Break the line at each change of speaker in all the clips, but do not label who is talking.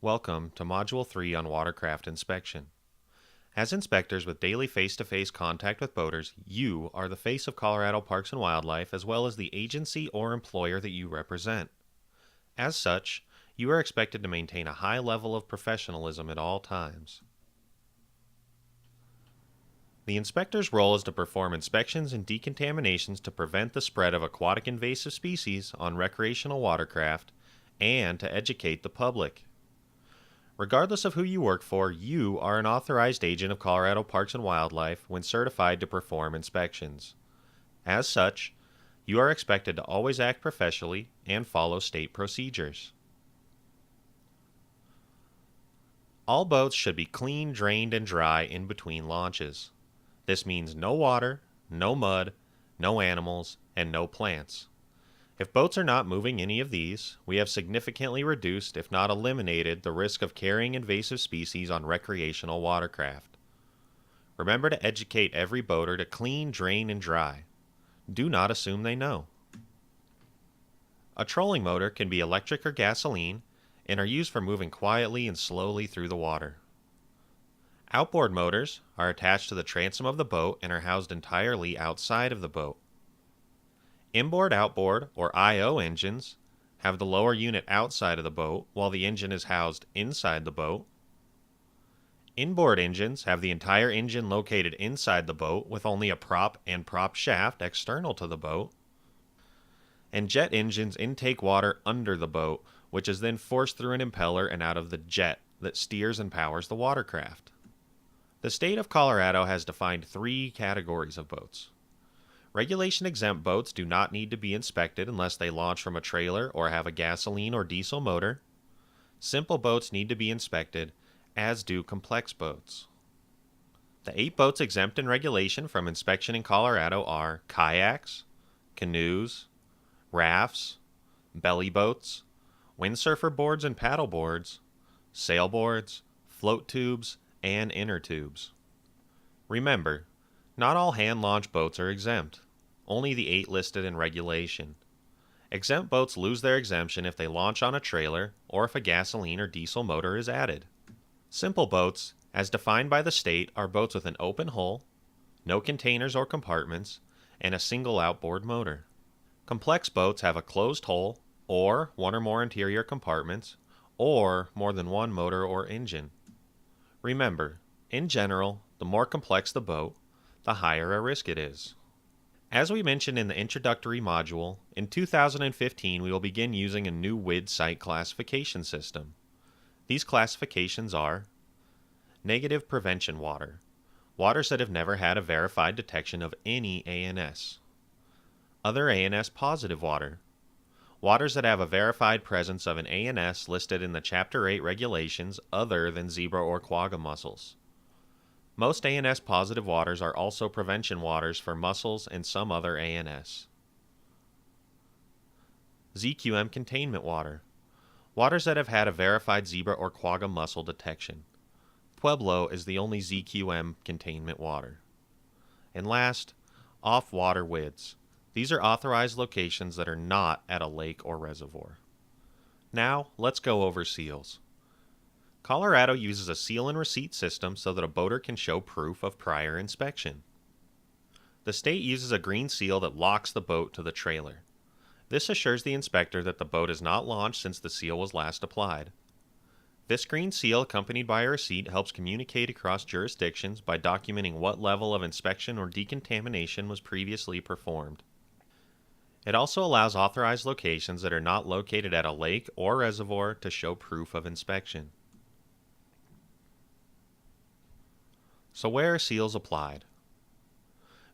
Welcome to Module 3 on Watercraft Inspection. As inspectors with daily face-to-face contact with boaters, you are the face of Colorado Parks and Wildlife as well as the agency or employer that you represent. As such, you are expected to maintain a high level of professionalism at all times. The inspector's role is to perform inspections and decontaminations to prevent the spread of aquatic invasive species on recreational watercraft and to educate the public. Regardless of who you work for, you are an authorized agent of Colorado Parks and Wildlife when certified to perform inspections. As such, you are expected to always act professionally and follow state procedures. All boats should be clean, drained, and dry in between launches. This means no water, no mud, no animals, and no plants. If boats are not moving any of these, we have significantly reduced, if not eliminated, the risk of carrying invasive species on recreational watercraft. Remember to educate every boater to clean, drain, and dry. Do not assume they know. A trolling motor can be electric or gasoline and are used for moving quietly and slowly through the water. Outboard motors are attached to the transom of the boat and are housed entirely outside of the boat. Inboard-outboard, or I/O engines, have the lower unit outside of the boat while the engine is housed inside the boat. Inboard engines have the entire engine located inside the boat with only a prop and prop shaft external to the boat. And jet engines intake water under the boat, which is then forced through an impeller and out of the jet that steers and powers the watercraft. The state of Colorado has defined 3 categories of boats. Regulation-exempt boats do not need to be inspected unless they launch from a trailer or have a gasoline or diesel motor. Simple boats need to be inspected, as do complex boats. The 8 boats exempt in regulation from inspection in Colorado are kayaks, canoes, rafts, belly boats, windsurfer boards and paddle boards, sailboards, float tubes, and inner tubes. Remember, not all hand-launched boats are exempt. Only the 8 listed in regulation. Exempt boats lose their exemption if they launch on a trailer or if a gasoline or diesel motor is added. Simple boats, as defined by the state, are boats with an open hull, no containers or compartments, and a single outboard motor. Complex boats have a closed hull, or 1 or more interior compartments, or more than 1 motor or engine. Remember, in general, the more complex the boat, the higher a risk it is. As we mentioned in the introductory module, in 2015 we will begin using a new WID site classification system. These classifications are negative prevention water, waters that have never had a verified detection of any ANS. Other ANS positive water, waters that have a verified presence of an ANS listed in the Chapter 8 regulations other than zebra or quagga mussels. Most ANS positive waters are also prevention waters for mussels and some other ANS. ZQM containment water, waters that have had a verified zebra or quagga mussel detection. Pueblo is the only ZQM containment water. And last, off-water WIDs. These are authorized locations that are not at a lake or reservoir. Now, let's go over seals. Colorado uses a seal and receipt system so that a boater can show proof of prior inspection. The state uses a green seal that locks the boat to the trailer. This assures the inspector that the boat is not launched since the seal was last applied. This green seal, accompanied by a receipt, helps communicate across jurisdictions by documenting what level of inspection or decontamination was previously performed. It also allows authorized locations that are not located at a lake or reservoir to show proof of inspection. So where are seals applied?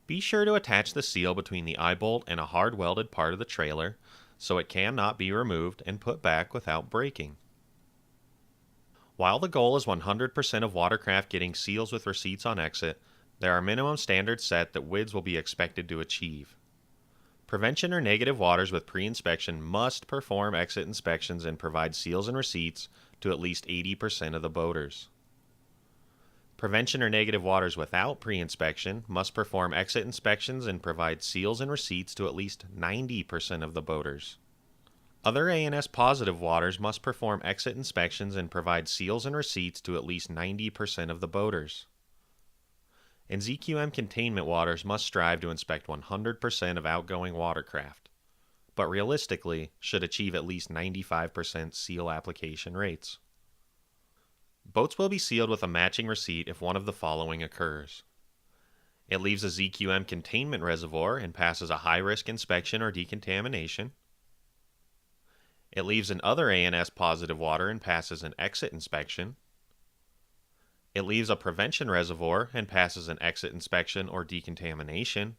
Be sure to attach the seal between the eye bolt and a hard welded part of the trailer so it cannot be removed and put back without breaking. While the goal is 100% of watercraft getting seals with receipts on exit, there are minimum standards set that WIDs will be expected to achieve. Prevention or negative waters with pre-inspection must perform exit inspections and provide seals and receipts to at least 80% of the boaters. Prevention or negative waters without pre-inspection must perform exit inspections and provide seals and receipts to at least 90% of the boaters. Other ANS positive waters must perform exit inspections and provide seals and receipts to at least 90% of the boaters. And ZQM containment waters must strive to inspect 100% of outgoing watercraft, but realistically should achieve at least 95% seal application rates. Boats will be sealed with a matching receipt if one of the following occurs. It leaves a ZQM containment reservoir and passes a high-risk inspection or decontamination. It leaves an other ANS positive water and passes an exit inspection. It leaves a prevention reservoir and passes an exit inspection or decontamination.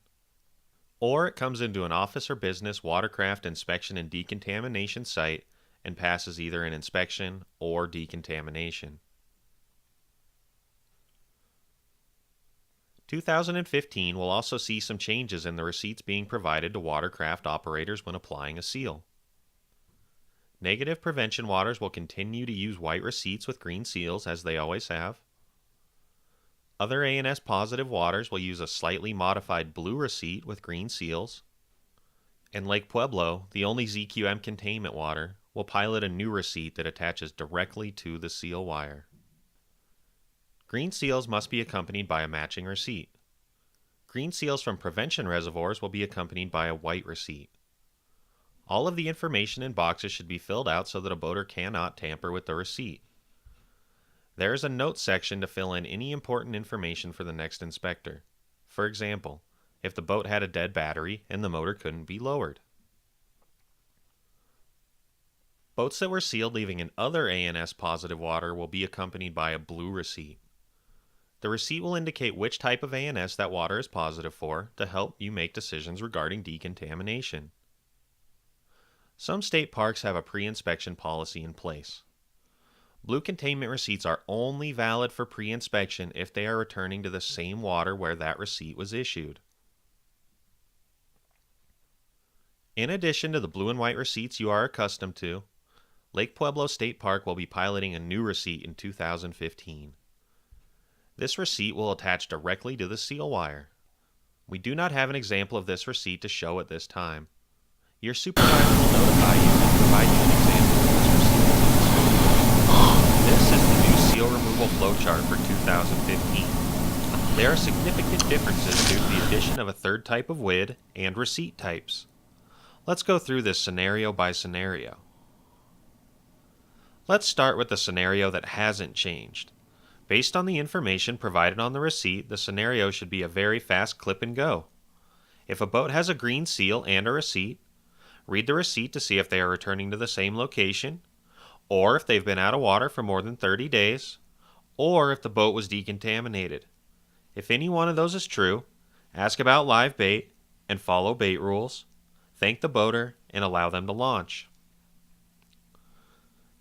Or it comes into an office or business watercraft inspection and decontamination site and passes either an inspection or decontamination. 2015 will also see some changes in the receipts being provided to watercraft operators when applying a seal. Negative prevention waters will continue to use white receipts with green seals as they always have. Other ANS positive waters will use a slightly modified blue receipt with green seals. And Lake Pueblo, the only ZQM containment water, will pilot a new receipt that attaches directly to the seal wire. Green seals must be accompanied by a matching receipt. Green seals from prevention reservoirs will be accompanied by a white receipt. All of the information in boxes should be filled out so that a boater cannot tamper with the receipt. There is a note section to fill in any important information for the next inspector. For example, if the boat had a dead battery and the motor couldn't be lowered. Boats that were sealed leaving an other ANS positive water will be accompanied by a blue receipt. The receipt will indicate which type of ANS that water is positive for to help you make decisions regarding decontamination. Some state parks have a pre-inspection policy in place. Blue containment receipts are only valid for pre-inspection if they are returning to the same water where that receipt was issued. In addition to the blue and white receipts you are accustomed to, Lake Pueblo State Park will be piloting a new receipt in 2015. This receipt will attach directly to the seal wire. We do not have an example of this receipt to show at this time. Your supervisor will notify you and provide you an example of this receipt. This is the new seal removal flowchart for 2015. There are significant differences due to the addition of a third type of WID and receipt types. Let's go through this scenario by scenario. Let's start with the scenario that hasn't changed. Based on the information provided on the receipt, the scenario should be a very fast clip and go. If a boat has a green seal and a receipt, read the receipt to see if they are returning to the same location, or if they've been out of water for more than 30 days, or if the boat was decontaminated. If any one of those is true, ask about live bait and follow bait rules, thank the boater, and allow them to launch.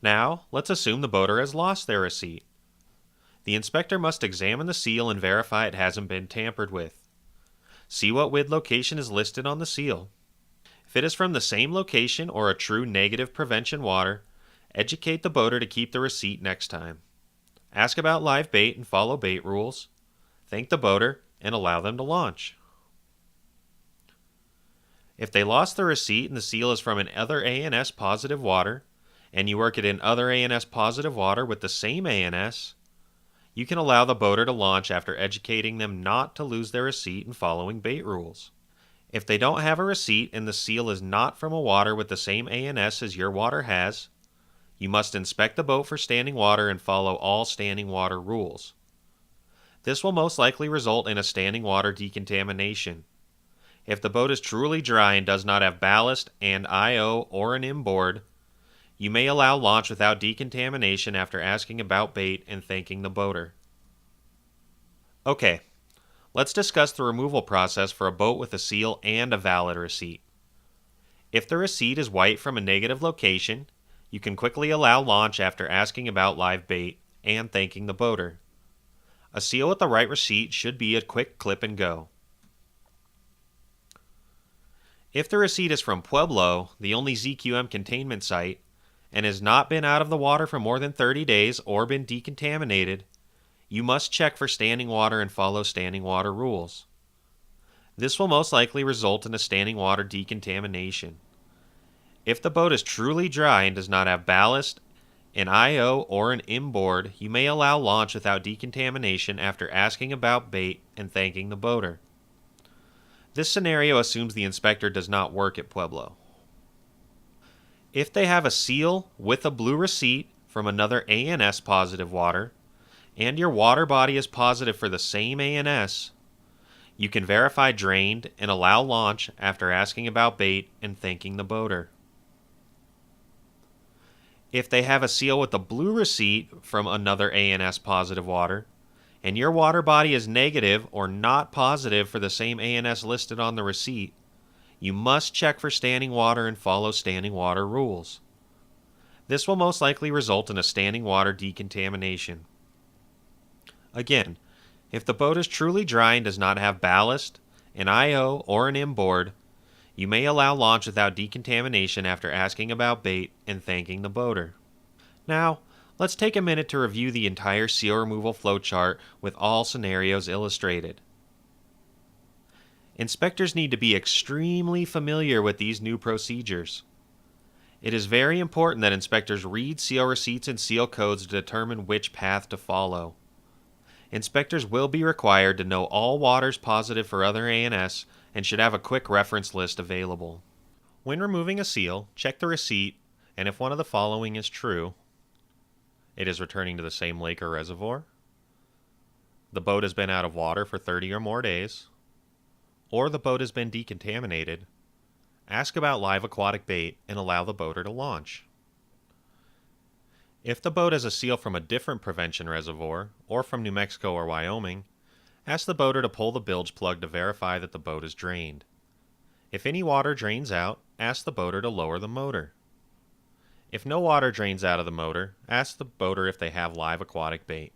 Now, let's assume the boater has lost their receipt. The inspector must examine the seal and verify it hasn't been tampered with. See what WID location is listed on the seal. If it is from the same location or a true negative prevention water, educate the boater to keep the receipt next time. Ask about live bait and follow bait rules. Thank the boater and allow them to launch. If they lost the receipt and the seal is from an other ANS positive water, and you work it in other ANS positive water with the same ANS, you can allow the boater to launch after educating them not to lose their receipt and following bait rules. If they don't have a receipt and the seal is not from a water with the same ANS as your water has, you must inspect the boat for standing water and follow all standing water rules. This will most likely result in a standing water decontamination. If the boat is truly dry and does not have ballast and IO or an inboard, you may allow launch without decontamination after asking about bait and thanking the boater. Okay, let's discuss the removal process for a boat with a seal and a valid receipt. If the receipt is white from a negative location, you can quickly allow launch after asking about live bait and thanking the boater. A seal with the right receipt should be a quick clip and go. If the receipt is from Pueblo, the only ZQM containment site, and has not been out of the water for more than 30 days or been decontaminated, you must check for standing water and follow standing water rules. This will most likely result in a standing water decontamination. If the boat is truly dry and does not have ballast, an IO, or an inboard, you may allow launch without decontamination after asking about bait and thanking the boater. This scenario assumes the inspector does not work at Pueblo. If they have a seal with a blue receipt from another ANS positive water, and your water body is positive for the same ANS, you can verify drained and allow launch after asking about bait and thanking the boater. If they have a seal with a blue receipt from another ANS positive water, and your water body is negative or not positive for the same ANS listed on the receipt, you must check for standing water and follow standing water rules. This will most likely result in a standing water decontamination. Again, if the boat is truly dry and does not have ballast, an IO, or an inboard, you may allow launch without decontamination after asking about bait and thanking the boater. Now, let's take a minute to review the entire seal removal flowchart with all scenarios illustrated. Inspectors need to be extremely familiar with these new procedures. It is very important that inspectors read seal receipts and seal codes to determine which path to follow. Inspectors will be required to know all waters positive for other ANS and should have a quick reference list available. When removing a seal, check the receipt, and if one of the following is true, it is returning to the same lake or reservoir, the boat has been out of water for 30 or more days, or the boat has been decontaminated, ask about live aquatic bait and allow the boater to launch. If the boat has a seal from a different prevention reservoir, or from New Mexico or Wyoming, ask the boater to pull the bilge plug to verify that the boat is drained. If any water drains out, ask the boater to lower the motor. If no water drains out of the motor, ask the boater if they have live aquatic bait,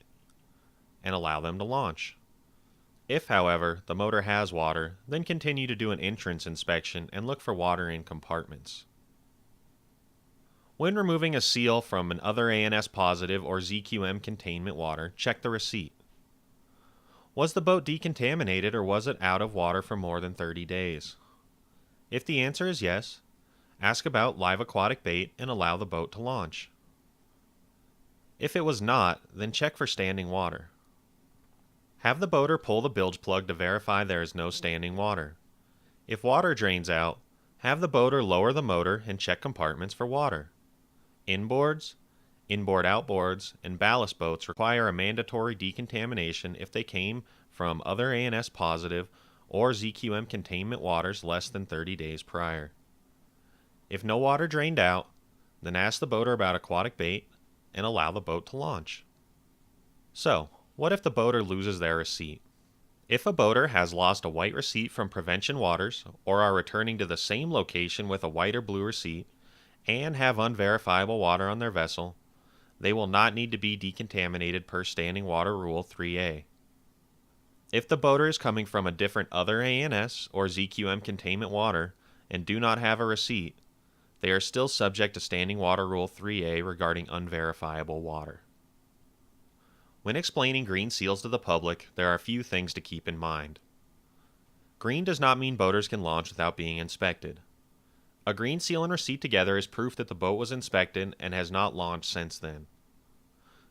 and allow them to launch. If, however, the motor has water, then continue to do an entrance inspection and look for water in compartments. When removing a seal from an other ANS positive or ZQM containment water, check the receipt. Was the boat decontaminated or was it out of water for more than 30 days? If the answer is yes, ask about live aquatic bait and allow the boat to launch. If it was not, then check for standing water. Have the boater pull the bilge plug to verify there is no standing water. If water drains out, have the boater lower the motor and check compartments for water. Inboards, inboard-outboards, and ballast boats require a mandatory decontamination if they came from other ANS positive or ZQM containment waters less than 30 days prior. If no water drained out, then ask the boater about aquatic bait and allow the boat to launch. So, what if the boater loses their receipt? If a boater has lost a white receipt from prevention waters or are returning to the same location with a white or blue receipt and have unverifiable water on their vessel, they will not need to be decontaminated per Standing Water Rule 3A. If the boater is coming from a different other ANS or ZQM containment water and do not have a receipt, they are still subject to Standing Water Rule 3A regarding unverifiable water. When explaining green seals to the public, there are a few things to keep in mind. Green does not mean boaters can launch without being inspected. A green seal and receipt together is proof that the boat was inspected and has not launched since then.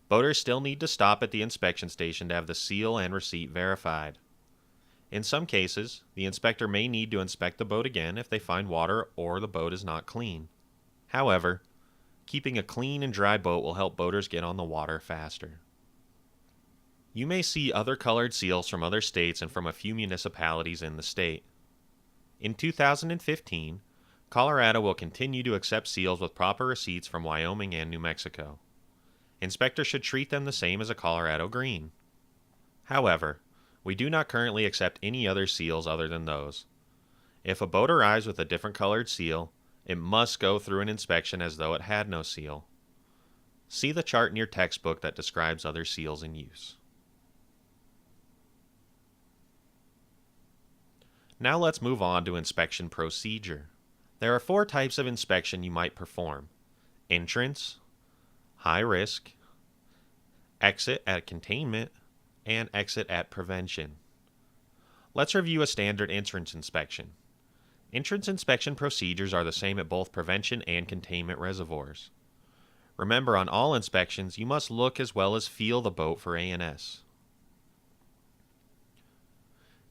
Boaters still need to stop at the inspection station to have the seal and receipt verified. In some cases, the inspector may need to inspect the boat again if they find water or the boat is not clean. However, keeping a clean and dry boat will help boaters get on the water faster. You may see other colored seals from other states and from a few municipalities in the state. In 2015, Colorado will continue to accept seals with proper receipts from Wyoming and New Mexico. Inspectors should treat them the same as a Colorado green. However, we do not currently accept any other seals other than those. If a boat arrives with a different colored seal, it must go through an inspection as though it had no seal. See the chart in your textbook that describes other seals in use. Now let's move on to inspection procedure. There are 4 types of inspection you might perform: entrance, high risk, exit at containment, and exit at prevention. Let's review a standard entrance inspection. Entrance inspection procedures are the same at both prevention and containment reservoirs. Remember, on all inspections, you must look as well as feel the boat for ANS.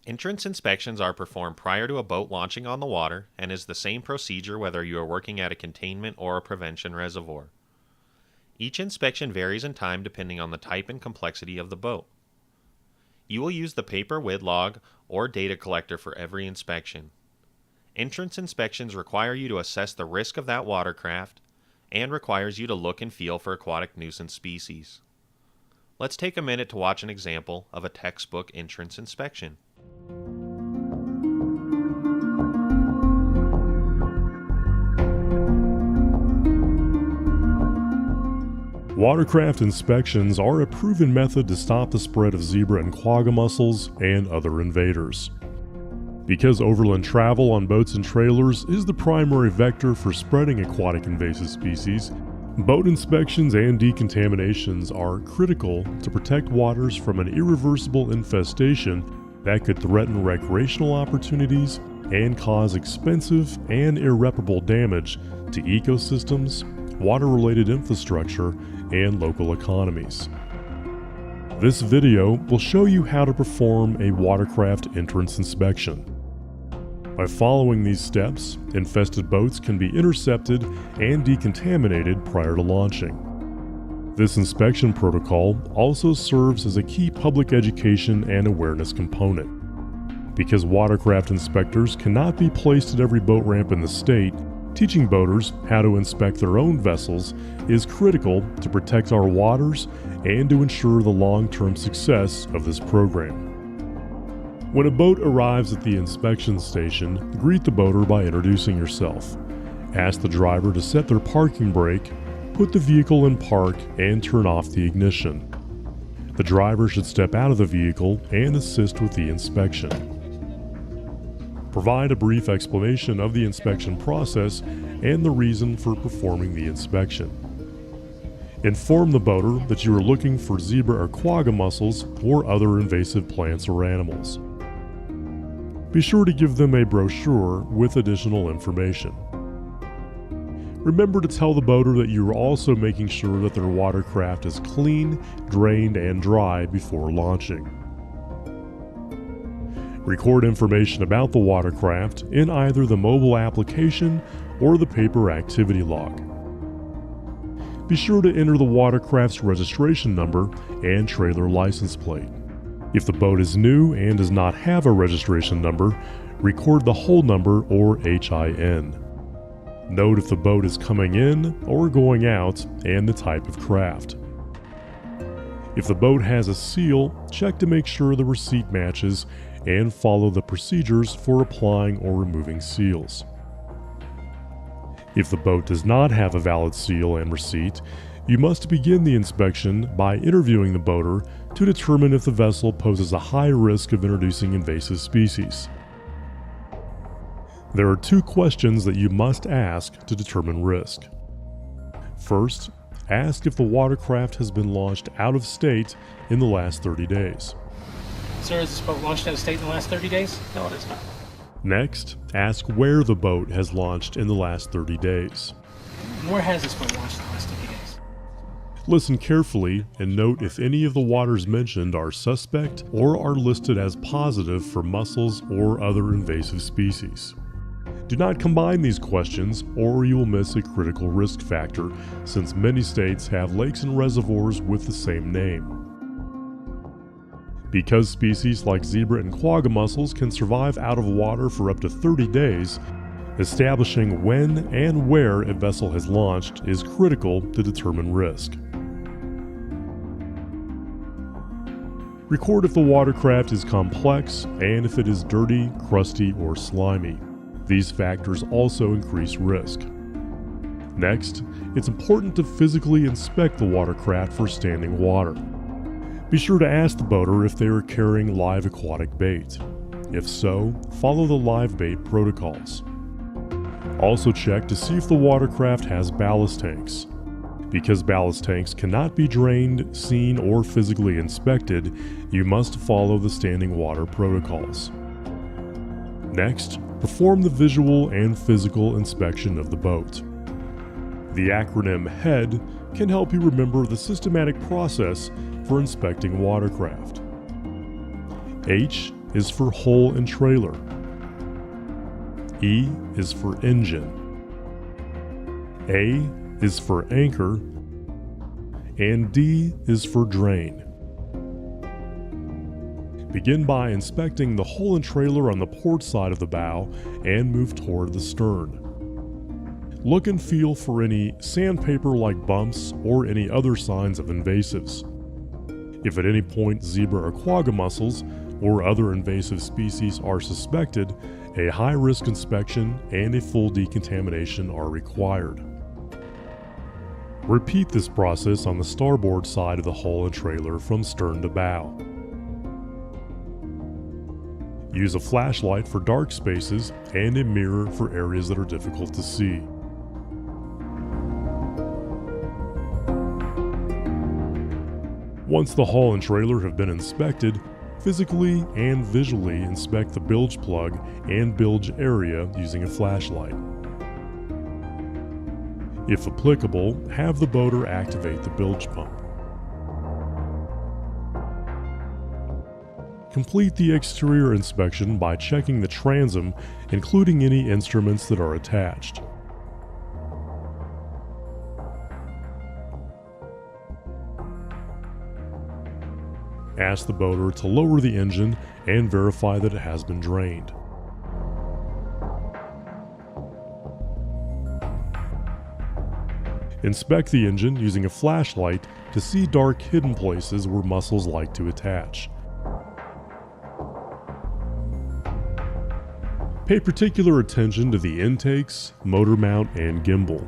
Entrance inspections are performed prior to a boat launching on the water and is the same procedure whether you are working at a containment or a prevention reservoir. Each inspection varies in time depending on the type and complexity of the boat. You will use the paper WID log or data collector for every inspection. Entrance inspections require you to assess the risk of that watercraft and requires you to look and feel for aquatic nuisance species. Let's take a minute to watch an example of a textbook entrance inspection.
Watercraft inspections are a proven method to stop the spread of zebra and quagga mussels and other invaders. Because overland travel on boats and trailers is the primary vector for spreading aquatic invasive species, boat inspections and decontaminations are critical to protect waters from an irreversible infestation that could threaten recreational opportunities and cause expensive and irreparable damage to ecosystems, water-related infrastructure, and local economies. This video will show you how to perform a watercraft entrance inspection. By following these steps, infested boats can be intercepted and decontaminated prior to launching. This inspection protocol also serves as a key public education and awareness component. Because watercraft inspectors cannot be placed at every boat ramp in the state, teaching boaters how to inspect their own vessels is critical to protect our waters and to ensure the long-term success of this program. When a boat arrives at the inspection station, greet the boater by introducing yourself. Ask the driver to set their parking brake, put the vehicle in park, and turn off the ignition. The driver should step out of the vehicle and assist with the inspection. Provide a brief explanation of the inspection process and the reason for performing the inspection. Inform the boater that you are looking for zebra or quagga mussels or other invasive plants or animals. Be sure to give them a brochure with additional information. Remember to tell the boater that you are also making sure that their watercraft is clean, drained, and dry before launching. Record information about the watercraft in either the mobile application or the paper activity log. Be sure to enter the watercraft's registration number and trailer license plate. If the boat is new and does not have a registration number, record the whole number or HIN. Note if the boat is coming in or going out and the type of craft. If the boat has a seal, check to make sure the receipt matches and follow the procedures for applying or removing seals. If the boat does not have a valid seal and receipt, you must begin the inspection by interviewing the boater to determine if the vessel poses a high risk of introducing invasive species. There are 2 questions that you must ask to determine risk. First, ask if the watercraft has been launched out of state in the last 30 days.
Sir, is this boat launched out of state in the last 30 days? No, it is not.
Next, ask where the boat has launched in the last 30 days.
Where has this boat launched in the last 30 days?
Listen carefully and note if any of the waters mentioned are suspect or are listed as positive for mussels or other invasive species. Do not combine these questions or you will miss a critical risk factor, since many states have lakes and reservoirs with the same name. Because species like zebra and quagga mussels can survive out of water for up to 30 days, establishing when and where a vessel has launched is critical to determine risk. Record if the watercraft is complex and if it is dirty, crusty, or slimy. These factors also increase risk. Next, it's important to physically inspect the watercraft for standing water. Be sure to ask the boater if they are carrying live aquatic bait. If so, follow the live bait protocols. Also check to see if the watercraft has ballast tanks. Because ballast tanks cannot be drained, seen, or physically inspected, you must follow the standing water protocols. Next, perform the visual and physical inspection of the boat. The acronym HEAD can help you remember the systematic process for inspecting watercraft. H is for hull and trailer. E is for engine. A is for anchor. And D is for drain. Begin by inspecting the hull and trailer on the port side of the bow and move toward the stern. Look and feel for any sandpaper-like bumps or any other signs of invasives. If at any point zebra or quagga mussels or other invasive species are suspected, a high-risk inspection and a full decontamination are required. Repeat this process on the starboard side of the hull and trailer from stern to bow. Use a flashlight for dark spaces and a mirror for areas that are difficult to see. Once the hull and trailer have been inspected, physically and visually inspect the bilge plug and bilge area using a flashlight. If applicable, have the boater activate the bilge pump. Complete the exterior inspection by checking the transom, including any instruments that are attached. Ask the boater to lower the engine and verify that it has been drained. Inspect the engine using a flashlight to see dark hidden places where mussels like to attach. Pay particular attention to the intakes, motor mount, and gimbal.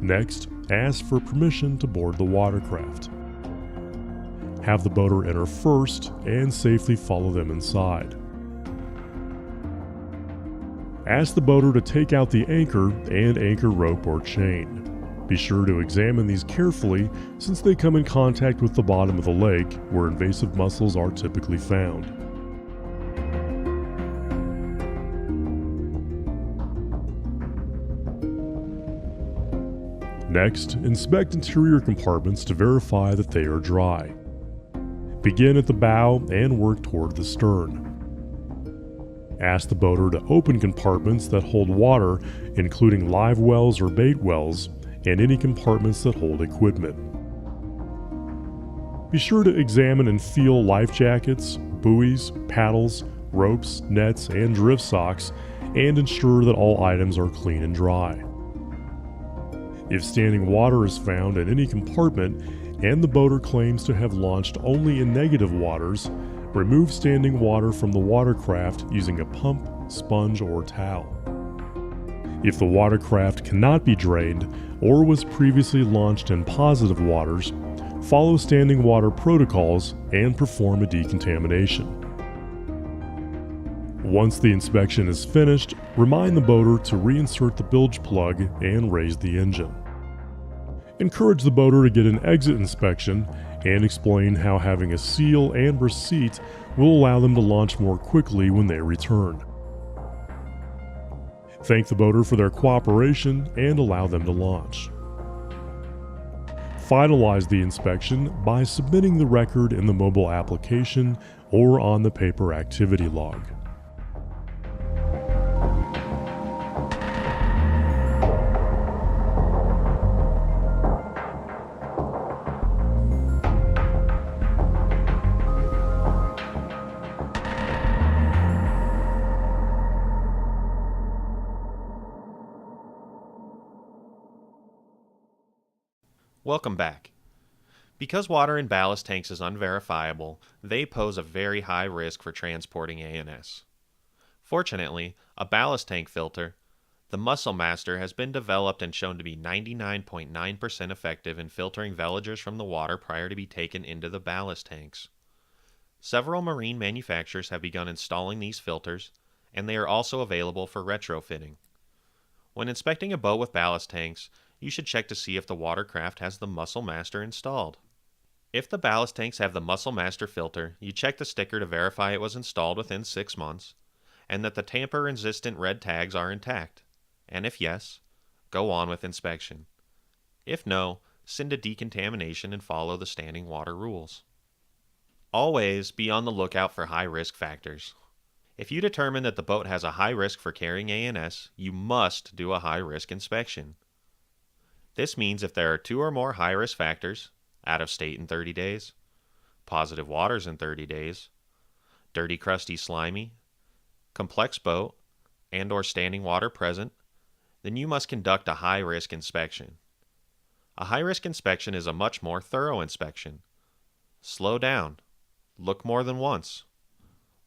Next, ask for permission to board the watercraft. Have the boater enter first and safely follow them inside. Ask the boater to take out the anchor and anchor rope or chain. Be sure to examine these carefully since they come in contact with the bottom of the lake where invasive mussels are typically found. Next, inspect interior compartments to verify that they are dry. Begin at the bow and work toward the stern. Ask the boater to open compartments that hold water, including live wells or bait wells, and any compartments that hold equipment. Be sure to examine and feel life jackets, buoys, paddles, ropes, nets, and drift socks, and ensure that all items are clean and dry. If standing water is found in any compartment and the boater claims to have launched only in negative waters, remove standing water from the watercraft using a pump, sponge, or towel. If the watercraft cannot be drained or was previously launched in positive waters, follow standing water protocols and perform a decontamination. Once the inspection is finished, remind the boater to reinsert the bilge plug and raise the engine. Encourage the boater to get an exit inspection and explain how having a seal and receipt will allow them to launch more quickly when they return. Thank the boater for their cooperation and allow them to launch. Finalize the inspection by submitting the record in the mobile application or on the paper activity log.
Welcome back. Because water in ballast tanks is unverifiable, they pose a very high risk for transporting ANS. Fortunately, a ballast tank filter, the Mussel Master, has been developed and shown to be 99.9% effective in filtering veligers from the water prior to be taken into the ballast tanks. Several marine manufacturers have begun installing these filters, and they are also available for retrofitting. When inspecting a boat with ballast tanks, you should check to see if the watercraft has the Mussel Master installed. If the ballast tanks have the Mussel master filter, you check the sticker to verify it was installed within 6 months, and that the tamper-resistant red tags are intact. And if yes, go on with inspection. If no, send to decontamination and follow the standing water rules. Always be on the lookout for high risk factors. If you determine that the boat has a high risk for carrying ANS, you must do a high risk inspection. This means if there are 2 or more high risk factors, out of state in 30 days, positive waters in 30 days, dirty, crusty, slimy, complex boat, and or standing water present, then you must conduct a high risk inspection. A high risk inspection is a much more thorough inspection. Slow down. Look more than once.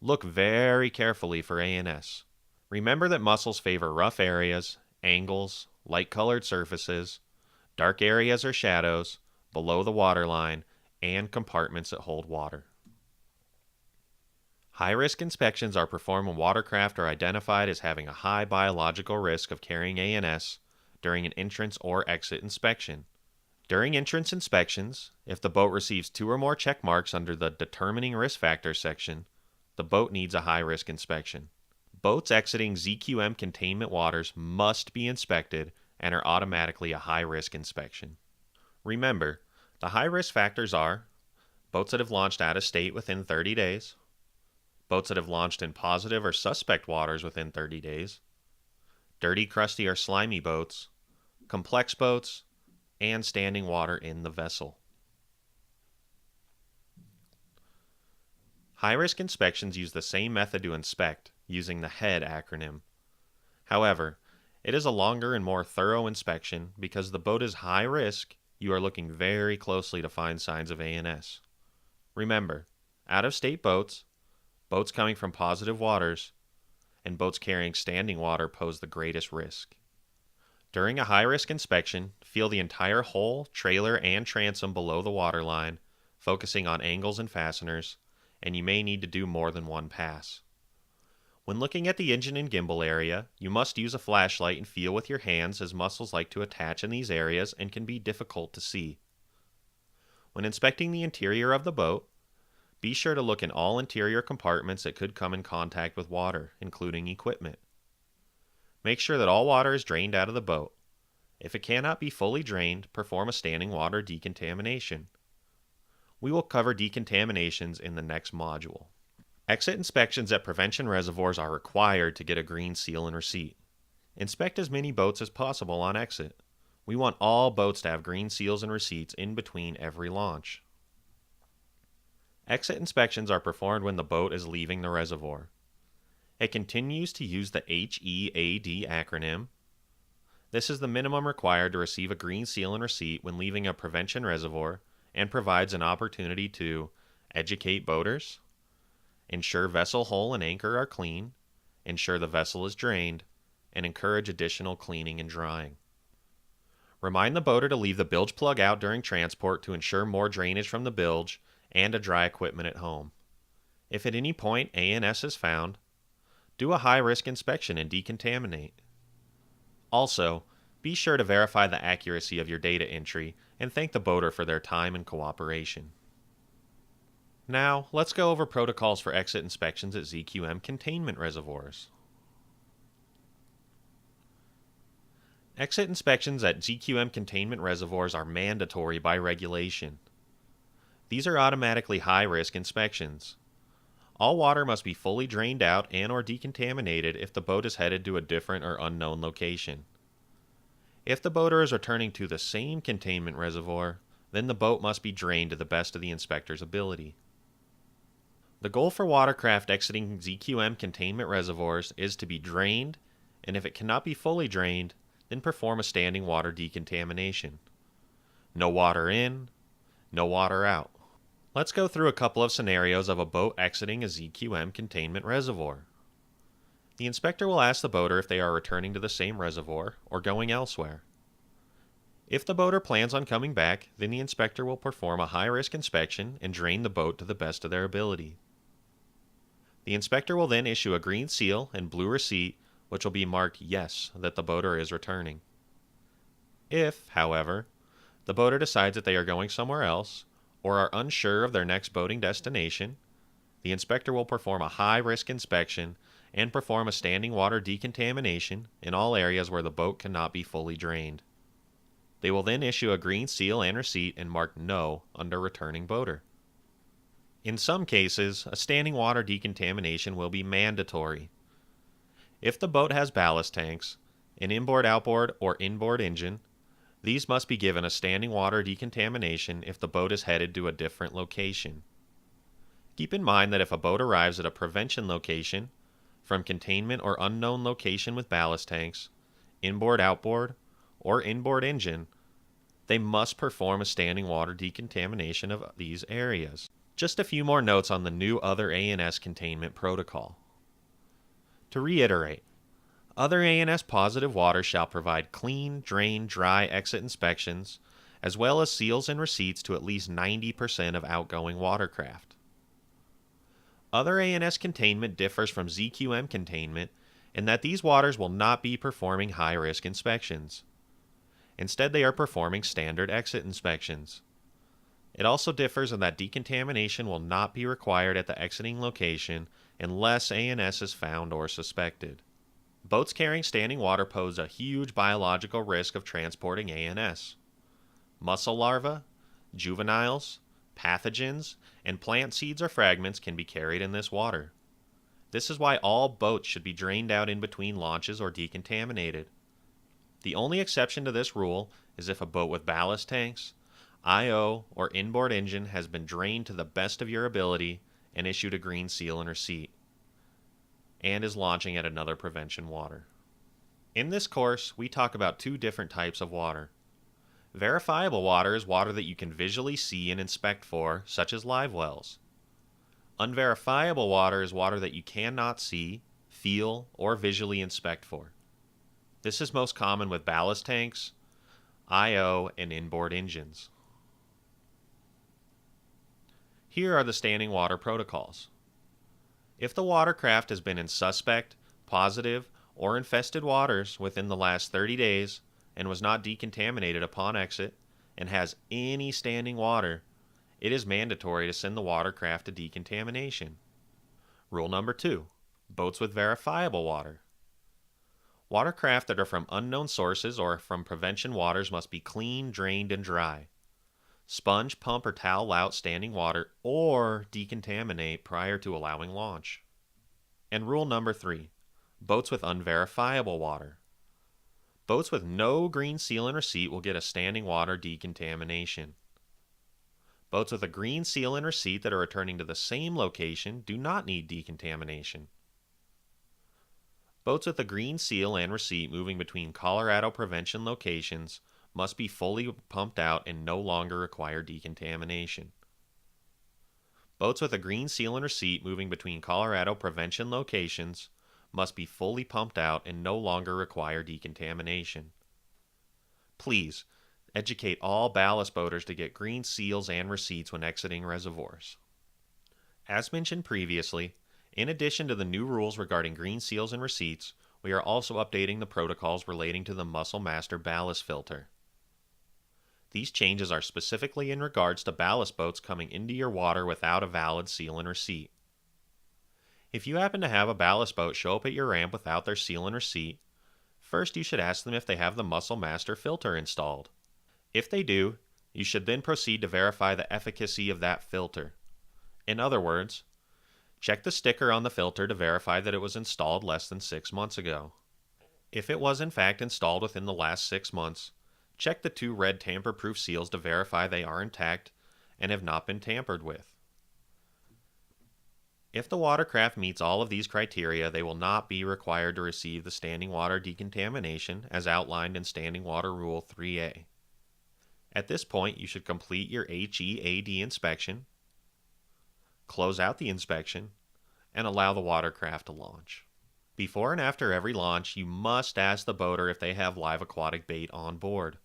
Look very carefully for ANS. Remember that mussels favor rough areas, angles, light-colored surfaces, dark areas or shadows, below the waterline, and compartments that hold water. High-risk inspections are performed when watercraft are identified as having a high biological risk of carrying ANS during an entrance or exit inspection. During entrance inspections, if the boat receives 2 or more check marks under the Determining Risk Factors section, the boat needs a high-risk inspection. Boats exiting ZQM containment waters must be inspected and are automatically a high-risk inspection. Remember, the high-risk factors are boats that have launched out of state within 30 days, boats that have launched in positive or suspect waters within 30 days, dirty, crusty, or slimy boats, complex boats, and standing water in the vessel. High-risk inspections use the same method to inspect, using the HEAD acronym. However, it is a longer and more thorough inspection because the boat is high risk. You are looking very closely to find signs of ANS. Remember, out-of-state boats, boats coming from positive waters, and boats carrying standing water pose the greatest risk. During a high-risk inspection, feel the entire hull, trailer, and transom below the waterline, focusing on angles and fasteners, and you may need to do more than one pass. When looking at the engine and gimbal area, you must use a flashlight and feel with your hands as mussels like to attach in these areas and can be difficult to see. When inspecting the interior of the boat, be sure to look in all interior compartments that could come in contact with water, including equipment. Make sure that all water is drained out of the boat. If it cannot be fully drained, perform a standing water decontamination. We will cover decontaminations in the next module. Exit inspections at prevention reservoirs are required to get a green seal and receipt. Inspect as many boats as possible on exit. We want all boats to have green seals and receipts in between every launch. Exit inspections are performed when the boat is leaving the reservoir. It continues to use the HEAD acronym. This is the minimum required to receive a green seal and receipt when leaving a prevention reservoir and provides an opportunity to educate boaters, ensure vessel hull and anchor are clean, ensure the vessel is drained, and encourage additional cleaning and drying. Remind the boater to leave the bilge plug out during transport to ensure more drainage from the bilge and to dry equipment at home. If at any point ANS is found, do a high-risk inspection and decontaminate. Also, be sure to verify the accuracy of your data entry and thank the boater for their time and cooperation. Now, let's go over protocols for exit inspections at ZQM containment reservoirs. Exit inspections at ZQM containment reservoirs are mandatory by regulation. These are automatically high-risk inspections. All water must be fully drained out and or decontaminated if the boat is headed to a different or unknown location. If the boater is returning to the same containment reservoir, then the boat must be drained to the best of the inspector's ability. The goal for watercraft exiting ZQM containment reservoirs is to be drained, and if it cannot be fully drained, then perform a standing water decontamination. No water in, no water out. Let's go through a couple of scenarios of a boat exiting a ZQM containment reservoir. The inspector will ask the boater if they are returning to the same reservoir or going elsewhere. If the boater plans on coming back, then the inspector will perform a high-risk inspection and drain the boat to the best of their ability. The inspector will then issue a green seal and blue receipt, which will be marked yes that the boater is returning. If, however, the boater decides that they are going somewhere else, or are unsure of their next boating destination, the inspector will perform a high-risk inspection and perform a standing water decontamination in all areas where the boat cannot be fully drained. They will then issue a green seal and receipt and mark No under returning boater. In some cases, a standing water decontamination will be mandatory. If the boat has ballast tanks, an inboard-outboard or inboard engine, these must be given a standing water decontamination if the boat is headed to a different location. Keep in mind that if a boat arrives at a prevention location, from containment or unknown location with ballast tanks, inboard-outboard, or inboard engine, they must perform a standing water decontamination of these areas. Just a few more notes on the new Other A&S containment protocol. To reiterate, other A&S positive water shall provide clean, drain, dry exit inspections, as well as seals and receipts to at least 90% of outgoing watercraft. Other A&S containment differs from ZQM containment in that these waters will not be performing high-risk inspections. Instead, they are performing standard exit inspections. It also differs in that decontamination will not be required at the exiting location unless A&S is found or suspected. Boats carrying standing water pose a huge biological risk of transporting A&S. Mussel larvae, juveniles, pathogens, and plant seeds or fragments can be carried in this water. This is why all boats should be drained out in between launches or decontaminated. The only exception to this rule is if a boat with ballast tanks, IO, or inboard engine has been drained to the best of your ability and issued a green seal and receipt, and is launching at another prevention water. In this course, we talk about two different types of water. Verifiable water is water that you can visually see and inspect for, such as live wells. Unverifiable water is water that you cannot see, feel, or visually inspect for. This is most common with ballast tanks, IO, and inboard engines. Here are the standing water protocols. If the watercraft has been in suspect, positive, or infested waters within the last 30 days and was not decontaminated upon exit and has any standing water, it is mandatory to send the watercraft to decontamination. Rule number 2. Boats with verifiable water. Watercraft that are from unknown sources or from prevention waters must be clean, drained, and dry. Sponge, pump, or towel out standing water or decontaminate prior to allowing launch. And rule number 3. Boats with unverifiable water. Boats with no green seal and receipt will get a standing water decontamination. Boats with a green seal and receipt that are returning to the same location do not need decontamination. Boats with a green seal and receipt moving between Colorado prevention locations must be fully pumped out and no longer require decontamination. Boats with a green seal and receipt moving between Colorado prevention locations must be fully pumped out and no longer require decontamination. Please, educate all ballast boaters to get green seals and receipts when exiting reservoirs. As mentioned previously, in addition to the new rules regarding green seals and receipts, we are also updating the protocols relating to the Mussel Master ballast filter. These changes are specifically in regards to ballast boats coming into your water without a valid seal and receipt. If you happen to have a ballast boat show up at your ramp without their seal and receipt, first you should ask them if they have the Mussel Master filter installed. If they do, you should then proceed to verify the efficacy of that filter. In other words, check the sticker on the filter to verify that it was installed less than 6 months ago. If it was in fact installed within the last 6 months, check the 2 red tamper-proof seals to verify they are intact and have not been tampered with. If the watercraft meets all of these criteria, they will not be required to receive the standing water decontamination as outlined in Standing Water Rule 3A. At this point, you should complete your HEAD inspection, close out the inspection, and allow the watercraft to launch. Before and after every launch, you must ask the boater if they have live aquatic bait on board.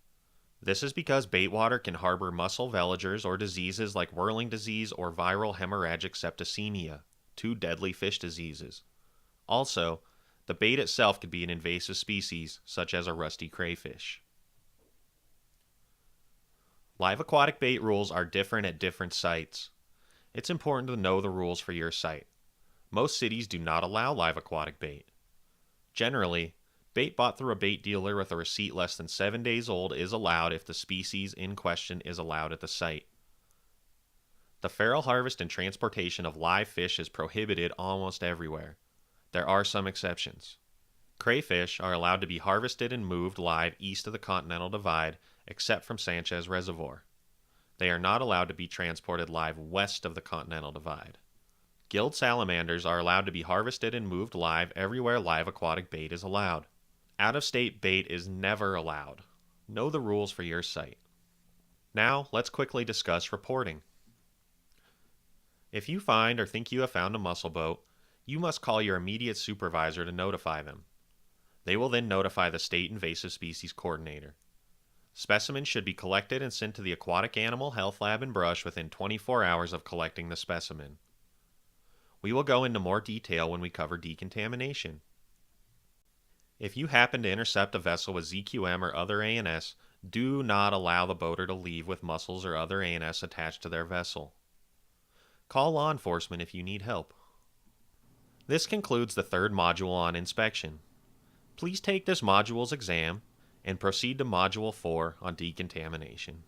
This is because bait water can harbor mussel veligers or diseases like whirling disease or viral hemorrhagic septicemia, 2 deadly fish diseases. Also, the bait itself could be an invasive species, such as a rusty crayfish. Live aquatic bait rules are different at different sites. It's important to know the rules for your site. Most cities do not allow live aquatic bait. Generally, bait bought through a bait dealer with a receipt less than 7 days old is allowed if the species in question is allowed at the site. The feral harvest and transportation of live fish is prohibited almost everywhere. There are some exceptions. Crayfish are allowed to be harvested and moved live east of the Continental Divide, except from Sanchez Reservoir. They are not allowed to be transported live west of the Continental Divide. Gilled salamanders are allowed to be harvested and moved live everywhere live aquatic bait is allowed. Out-of-state bait is never allowed. Know the rules for your site. Now, let's quickly discuss reporting. If you find or think you have found a mussel boat, you must call your immediate supervisor to notify them. They will then notify the State Invasive Species Coordinator. Specimens should be collected and sent to the Aquatic Animal Health Lab in Brush within 24 hours of collecting the specimen. We will go into more detail when we cover decontamination. If you happen to intercept a vessel with ZQM or other ANS, do not allow the boater to leave with mussels or other ANS attached to their vessel. Call law enforcement if you need help. This concludes the third module on inspection. Please take this module's exam and proceed to Module 4 on decontamination.